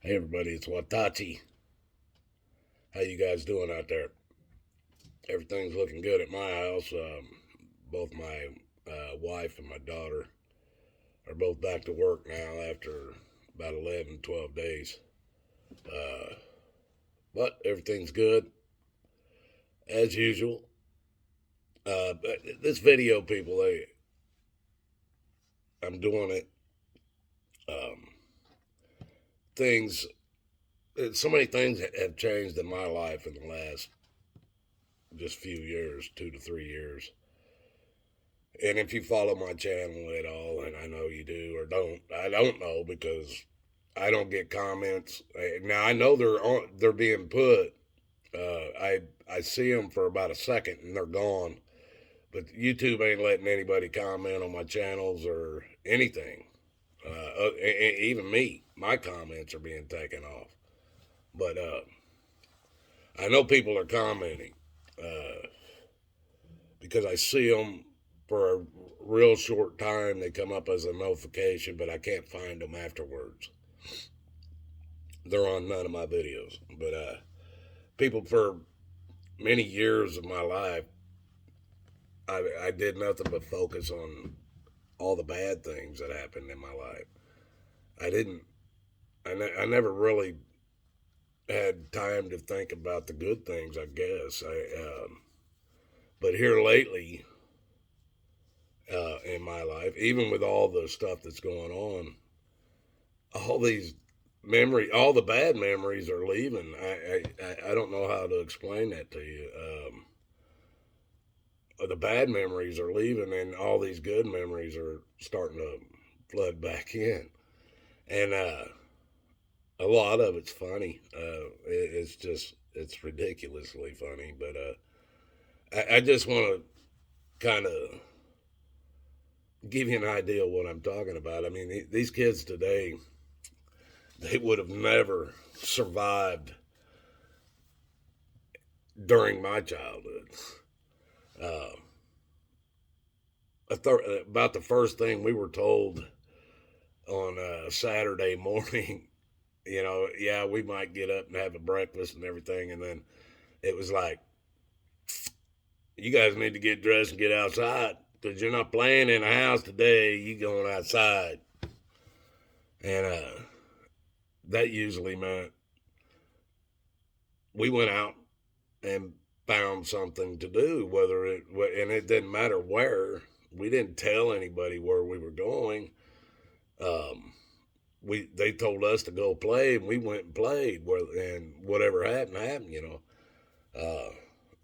Hey everybody, it's Watachi. How you guys doing out there? Everything's looking good at my house. Both my wife and my daughter are both back to work now after about 11, 12 days. Uh, but everything's good as usual. But this video, people, I'm doing it. Um, things, so many things have changed in my life in the last just few years, 2 to 3 years. And if you follow my channel at all, and I know you do or don't, I don't know because I don't get comments. Now I know they're being put. I see them for about a second and they're gone. But YouTube ain't letting anybody comment on my channels or anything. Even me, my comments are being taken off. But I know people are commenting because I see them for a real short time. They come up as a notification, but I can't find them afterwards. They're on none of my videos. But people, for many years of my life, I did nothing but focus on all the bad things that happened in my life. I didn't. I never really had time to think about the good things. I guess. But here lately, in my life, even with all the stuff that's going on, all these all the bad memories are leaving. I don't know how to explain that to you. The bad memories are leaving, and all these good memories are starting to flood back in. And a lot of it's funny. It's ridiculously funny. But I just want to kind of give you an idea of what I'm talking about. I mean, these kids today, they would have never survived during my childhood. Uh, about the first thing we were told on a Saturday morning, yeah, we might get up and have a breakfast and everything. And then it was like, you guys need to get dressed and get outside because you're not playing in a house today. You going outside. And that usually meant we went out and found something to do, and it didn't matter where. We didn't tell anybody where we were going. They told us to go play, and we went and played. And whatever happened.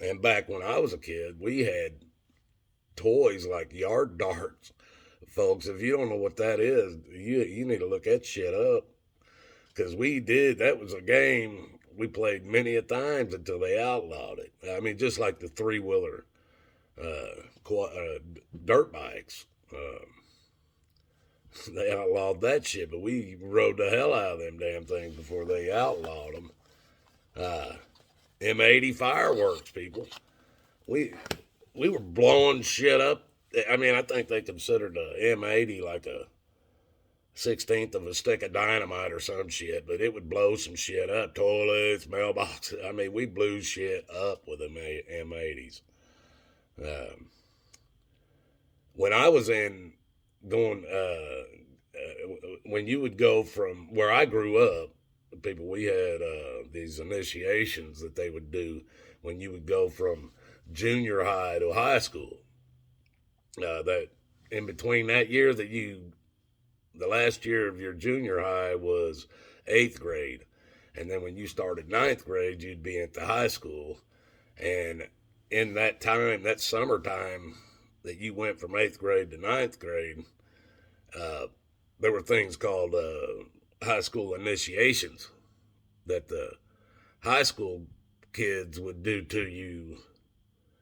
And back when I was a kid, we had toys like yard darts. Folks, if you don't know what that is, you need to look that shit up because we did. That was a game we played many a times until they outlawed it. I mean, just like the three-wheeler dirt bikes. They outlawed that shit, but we rode the hell out of them damn things before they outlawed them. M80 fireworks, people. We were blowing shit up. I mean, I think they considered a M80 like a 16th of a stick of dynamite or some shit, but it would blow some shit up. Toilets, mailboxes. I mean, we blew shit up with them M80s. When I was when you would go from where I grew up, people, we had these initiations that they would do when you would go from junior high to high school. That in between that year the last year of your junior high was 8th grade. And then when you started 9th grade, you'd be at the high school. And in that time, that summertime that you went from 8th grade to 9th grade, there were things called high school initiations that the high school kids would do to you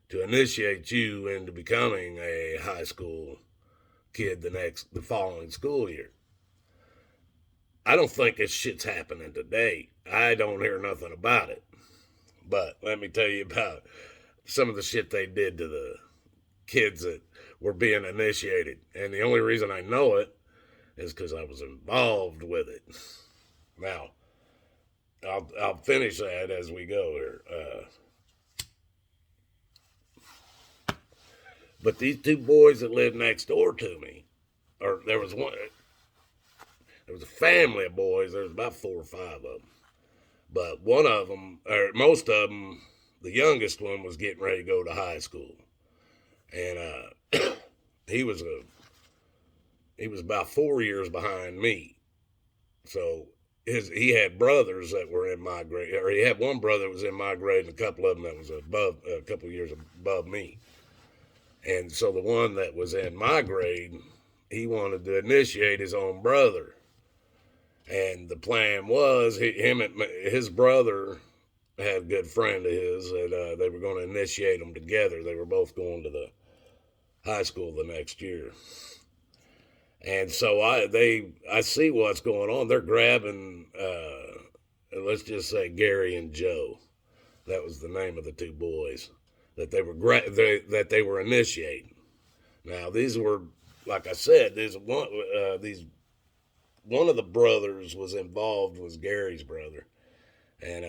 to initiate you into becoming a high school kid the following school year. I don't think this shit's happening today. I don't hear nothing about it. But let me tell you about some of the shit they did to the kids that were being initiated. And the only reason I know it is because I was involved with it. Now, I'll finish that as we go here. But these two boys that lived next door to me, or there was one, there was a family of boys. There was about 4 or 5 of them, but one of them, or most of them, the youngest one was getting ready to go to high school, and he was about 4 years behind me. So he had brothers that were in my grade, or he had one brother that was in my grade, and a couple of them that was a couple of years above me. And so the one that was in my grade, he wanted to initiate his own brother. And the plan was his brother had a good friend of his, and they were going to initiate them together. They were both going to the high school the next year. And so I see what's going on. They're grabbing, let's just say Gary and Joe. That was the name of the two boys that they were initiating. Now these were, like I said, one of the brothers was involved, was Gary's brother, and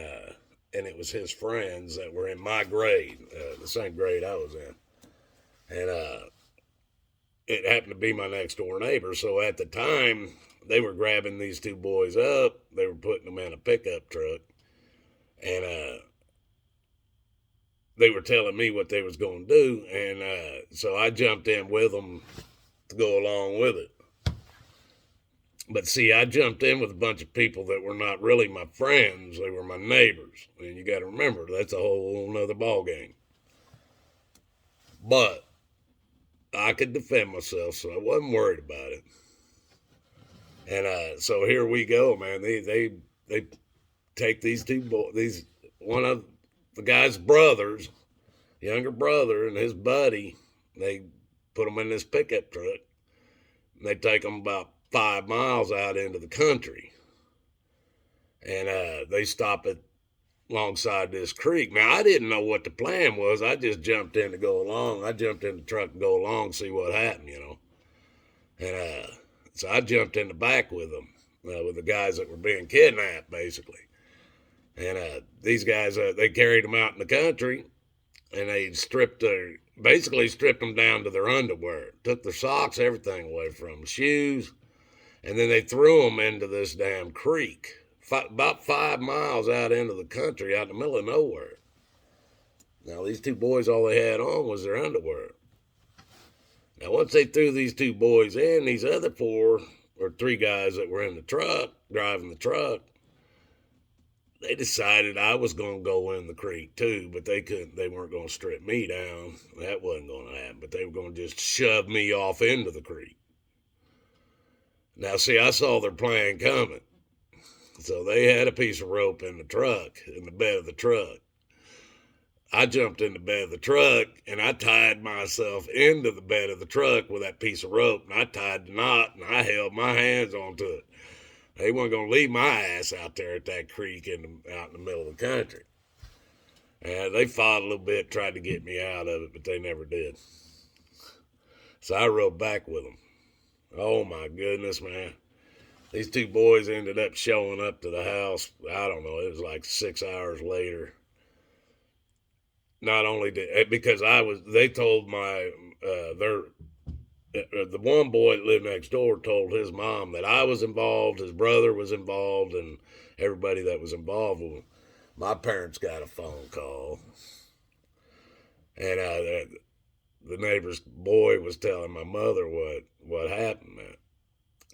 it was his friends that were in my grade, the same grade I was in, and it happened to be my next door neighbor. So at the time, they were grabbing these two boys up. They were putting them in a pickup truck, and they were telling me what they was going to do, and so I jumped in with them to go along with it. But see, I jumped in with a bunch of people that were not really my friends. They were my neighbors. And you got to remember, that's a whole nother ball game. But I could defend myself, so I wasn't worried about it. And so here we go, man. They take these two boys, one of the guy's brothers, younger brother, and his buddy. They put them in this pickup truck, and they take them about 5 miles out into the country, and they stop it alongside this creek. Now, I didn't know what the plan was. I just jumped in to go along. I jumped in the truck and go along, see what happened, And so I jumped in the back with them, with the guys that were being kidnapped, basically. And these guys, they carried them out in the country, and they basically stripped them down to their underwear, took their socks, everything away from them, shoes, and then they threw them into this damn creek, about 5 miles out into the country, out in the middle of nowhere. Now, these two boys, all they had on was their underwear. Now, once they threw these two boys in, these other 4 or 3 guys that were in the truck, driving the truck, they decided I was going to go in the creek too, but they weren't going to strip me down. That wasn't going to happen, but they were going to just shove me off into the creek. Now, see, I saw their plan coming. So they had a piece of rope in the truck, in the bed of the truck. I jumped in the bed of the truck, and I tied myself into the bed of the truck with that piece of rope, and I tied the knot, and I held my hands onto it. They weren't going to leave my ass out there at that creek out in the middle of the country. And they fought a little bit, tried to get me out of it, but they never did. So I rode back with them. Oh, my goodness, man. These two boys ended up showing up to the house. I don't know, it was like 6 hours later. Not only because they told the one boy that lived next door told his mom that I was involved, his brother was involved, and everybody that was involved with him. My parents got a phone call, and the neighbor's boy was telling my mother what happened, man.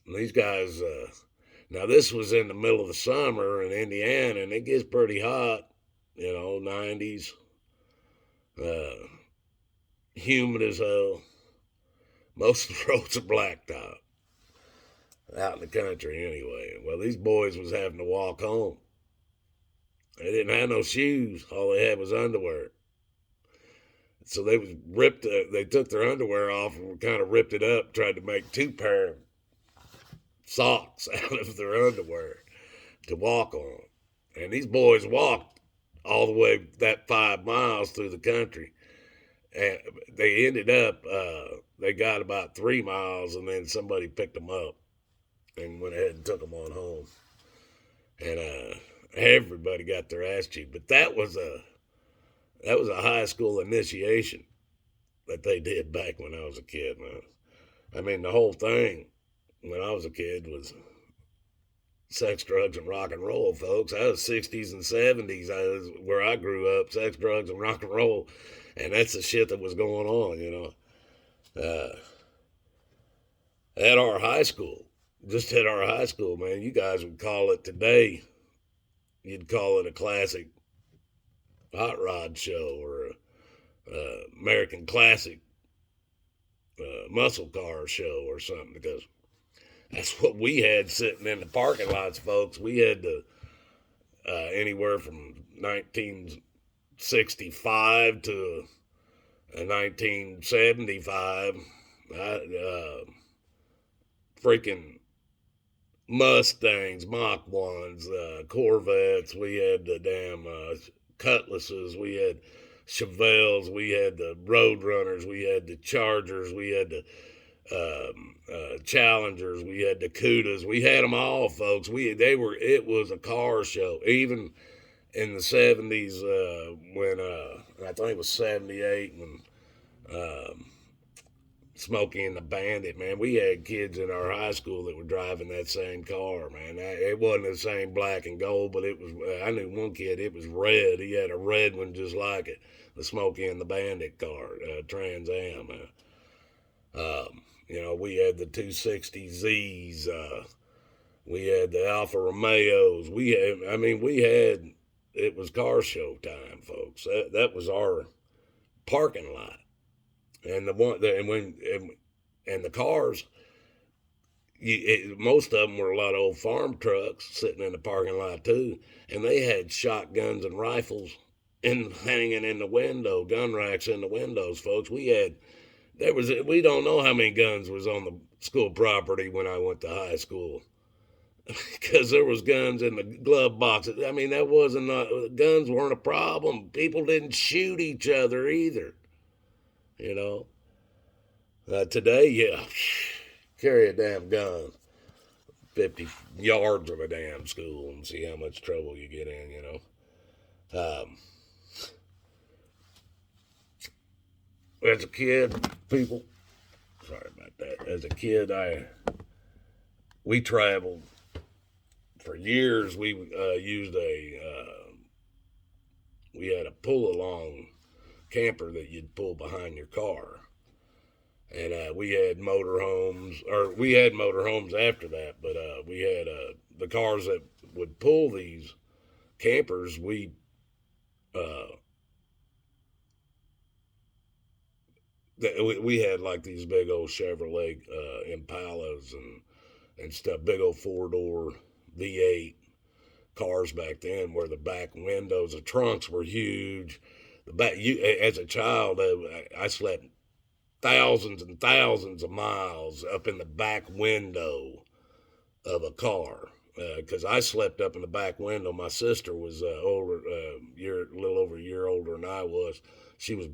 And these guys, now this was in the middle of the summer in Indiana, and it gets pretty hot, 90s, humid as hell. Most of the roads are blacktop, out in the country anyway. Well, these boys was having to walk home. They didn't have no shoes. All they had was underwear. So they took their underwear off and kind of ripped it up, tried to make 2 pair of socks out of their underwear to walk on. And these boys walked all the way that 5 miles through the country. And they ended up, they got about 3 miles, and then somebody picked them up and went ahead and took them on home. And Everybody got their ass chewed, but that was a high school initiation that they did back when I was a kid, man. I mean, the whole thing when I was a kid was sex, drugs, and rock and roll, folks. That was 60s and 70s. That was where I grew up, sex, drugs, and rock and roll. And that's the shit that was going on, At our high school, just at our high school, man, you guys would call it today, you'd call it a classic hot rod show or a American classic muscle car show or something, because that's what we had sitting in the parking lots, folks. We had anywhere from 1965 to 1975. Freaking Mustangs, Mach 1s, Corvettes. We had the damn Cutlasses. We had Chevelles. We had the Roadrunners. We had the Chargers. We had the Challengers. We had the Cudas. We had them all, folks. It was a car show. Even in the 70s, when I think it was 78, when Smokey and the Bandit, man, we had kids in our high school that were driving that same car, man. It wasn't the same black and gold, but it was. I knew one kid, it was red. He had a red one just like it, the Smokey and the Bandit car, Trans Am. We had the 260Zs. We had the Alfa Romeos. It was car show time, folks. That was our parking lot. And the cars, most of them were a lot of old farm trucks sitting in the parking lot too, and they had shotguns and rifles hanging in the window, gun racks in the windows, folks. We don't know how many guns was on the school property when I went to high school, because there was guns in the glove boxes. I mean, guns weren't a problem. People didn't shoot each other either. Today, yeah, carry a damn gun 50 yards of a damn school and see how much trouble you get in. As a kid, people, sorry about that. As a kid, we traveled for years. We we had a pull-along camper that you'd pull behind your car. And we had motorhomes after that, but we had the cars that would pull these campers. We had like these big old Chevrolet Impalas and stuff, big old 4-door V8 cars back then, where the back windows, the trunks were huge. As a child, I slept thousands and thousands of miles up in the back window of a car, because I slept up in the back window. My sister was a little over a year older than I was. She was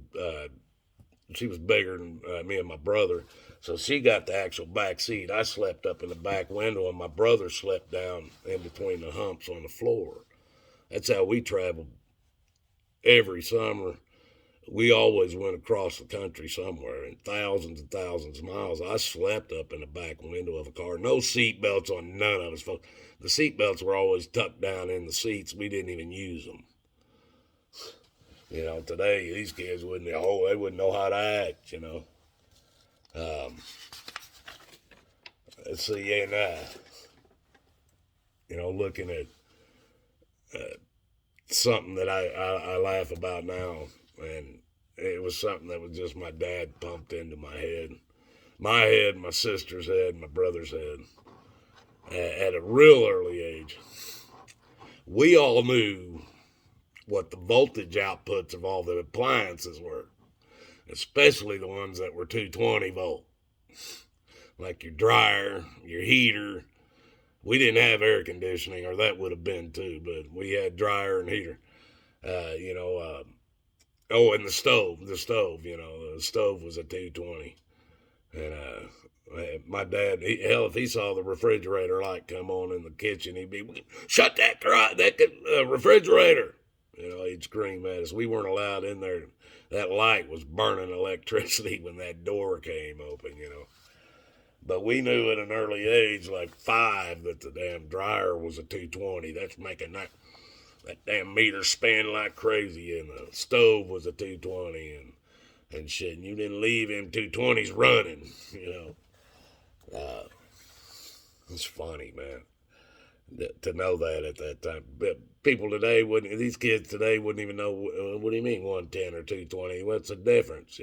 bigger than me and my brother, so she got the actual back seat. I slept up in the back window, and my brother slept down in between the humps on the floor. That's how we traveled every summer. We always went across the country somewhere, and thousands of miles. I slept up in the back window of a car. No seat belts on none of us. The seat belts were always tucked down in the seats. We didn't even use them. Today these kids wouldn't know how to act. Let's see, and looking at something that I laugh about now. And it was something that was just my dad pumped into my head, my sister's head, my brother's head, at a real early age. We all knew what the voltage outputs of all the appliances were, especially the ones that were 220 volt, like your dryer, your heater. We didn't have air conditioning, or that would have been too, but we had dryer and heater. And the stove. The stove was a 220. And my dad, hell, if he saw the refrigerator light come on in the kitchen, he'd be, shut that refrigerator. He'd scream at us. We weren't allowed in there. That light was burning electricity when that door came open. But we knew at an early age, like 5, that the damn dryer was a 220. That's making that damn meter spin like crazy, and the stove was a 220 and shit. And you didn't leave them 220s running. It's funny, man, to know that at that time. But these kids today wouldn't even know, what do you mean 110 or 220? What's the difference,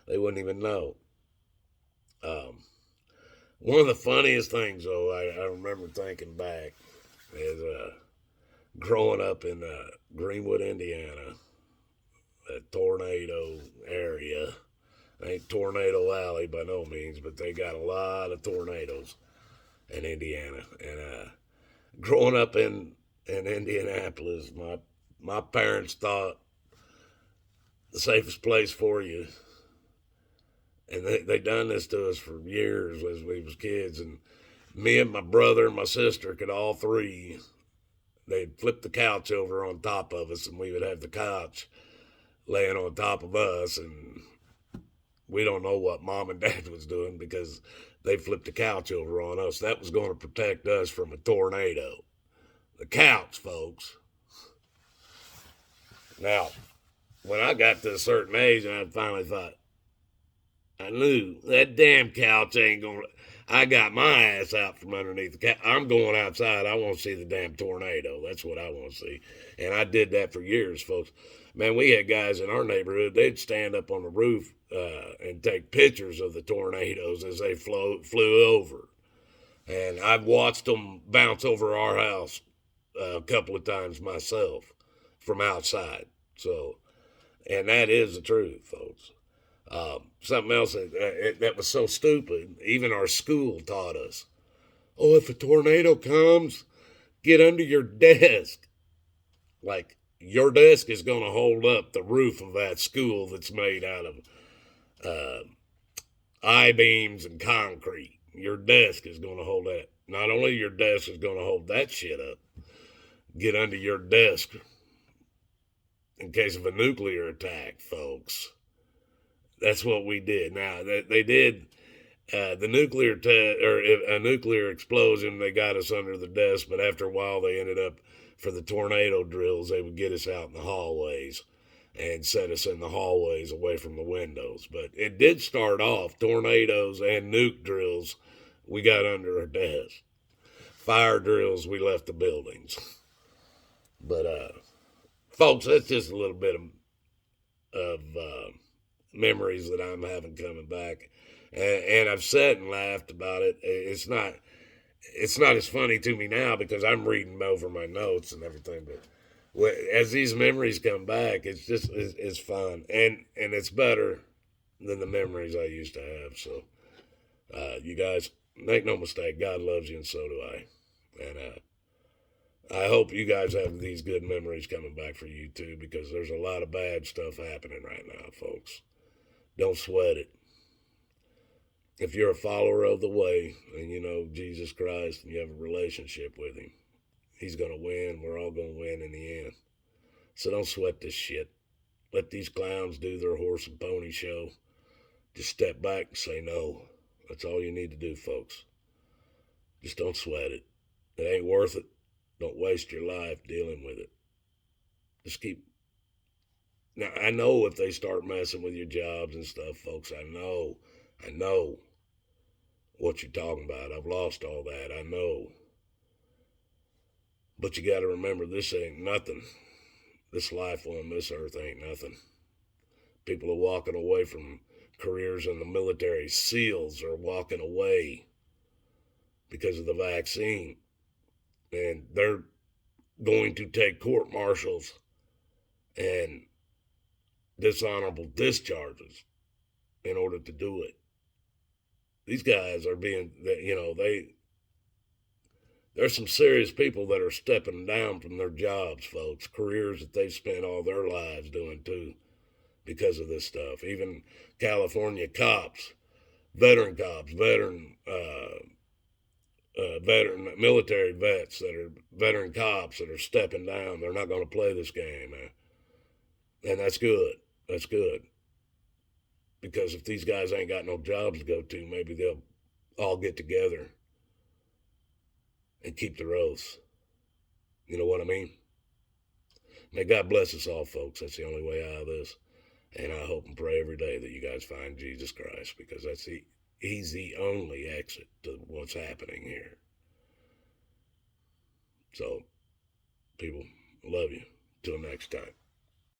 They wouldn't even know. One of the funniest things, though, I remember thinking back, is growing up in Greenwood, Indiana, that tornado area. Ain't Tornado Alley by no means, but they got a lot of tornadoes in Indiana. And growing up in Indianapolis, my parents thought the safest place for you, and they done this to us for years as we was kids. And me and my brother and my sister could all three. They'd flip the couch over on top of us, and we would have the couch laying on top of us, and we don't know what mom and dad was doing because they flipped the couch over on us. That was going to protect us from a tornado. The couch, folks. Now, when I got to a certain age and I finally thought, I knew that damn couch ain't going to, I got my ass out from underneath the couch. I'm going outside. I want to see the damn tornado. That's what I want to see. And I did that for years, folks. Man, we had guys in our neighborhood, they'd stand up on the roof and take pictures of the tornadoes as they flew over. And I've watched them bounce over our house a couple of times myself from outside. So, and that is the truth, folks. Something else that was so stupid, even our school taught us. Oh, if a tornado comes, get under your desk. Like, your desk is going to hold up the roof of that school that's made out of I-beams and concrete. Your desk is going to hold that. Not only your desk is going to hold that shit up, get under your desk in case of a nuclear attack, folks. That's what we did. Now, they did the nuclear or a nuclear explosion. They got us under the desk, but after a while, they ended up, for the tornado drills, they would get us out in the hallways and set us in the hallways away from the windows. But it did start off, tornadoes and nuke drills, we got under our desk. Fire drills, we left the buildings. But, folks, that's just a little bit of memories that I'm having coming back. And I've said and laughed about it. It's not as funny to me now because I'm reading over my notes and everything, but as these memories come back, it's fun, and it's better than the memories I used to have. So, you guys, make no mistake, God loves you, and so do I. And I hope you guys have these good memories coming back for you too, because there's a lot of bad stuff happening right now, folks. Don't sweat it. If you're a follower of the way and you know Jesus Christ and you have a relationship with him, he's going to win. We're all going to win in the end. So don't sweat this shit. Let these clowns do their horse and pony show. Just step back and say no. That's all you need to do, folks. Just don't sweat it. It ain't worth it. Don't waste your life dealing with it. Just keep. Now, I know if they start messing with your jobs and stuff, folks, I know what you're talking about. I've lost all that. I know. But you got to remember, this ain't nothing. This life on this earth ain't nothing. People are walking away from careers in the military. SEALs are walking away because of the vaccine. And they're going to take court martials and dishonorable discharges in order to do it. These guys are being, there's some serious people that are stepping down from their jobs, folks, careers that they've spent all their lives doing too because of this stuff. Even California cops veteran cops, veteran military vets that are veteran cops that are stepping down. They're not going to play this game, man. And that's good. That's good. Because if these guys ain't got no jobs to go to, maybe they'll all get together and keep their oaths. You know what I mean? May God bless us all, folks. That's the only way out of this. And I hope and pray every day that you guys find Jesus Christ, because he's the only exit to what's happening here. So, people, love you. Till next time.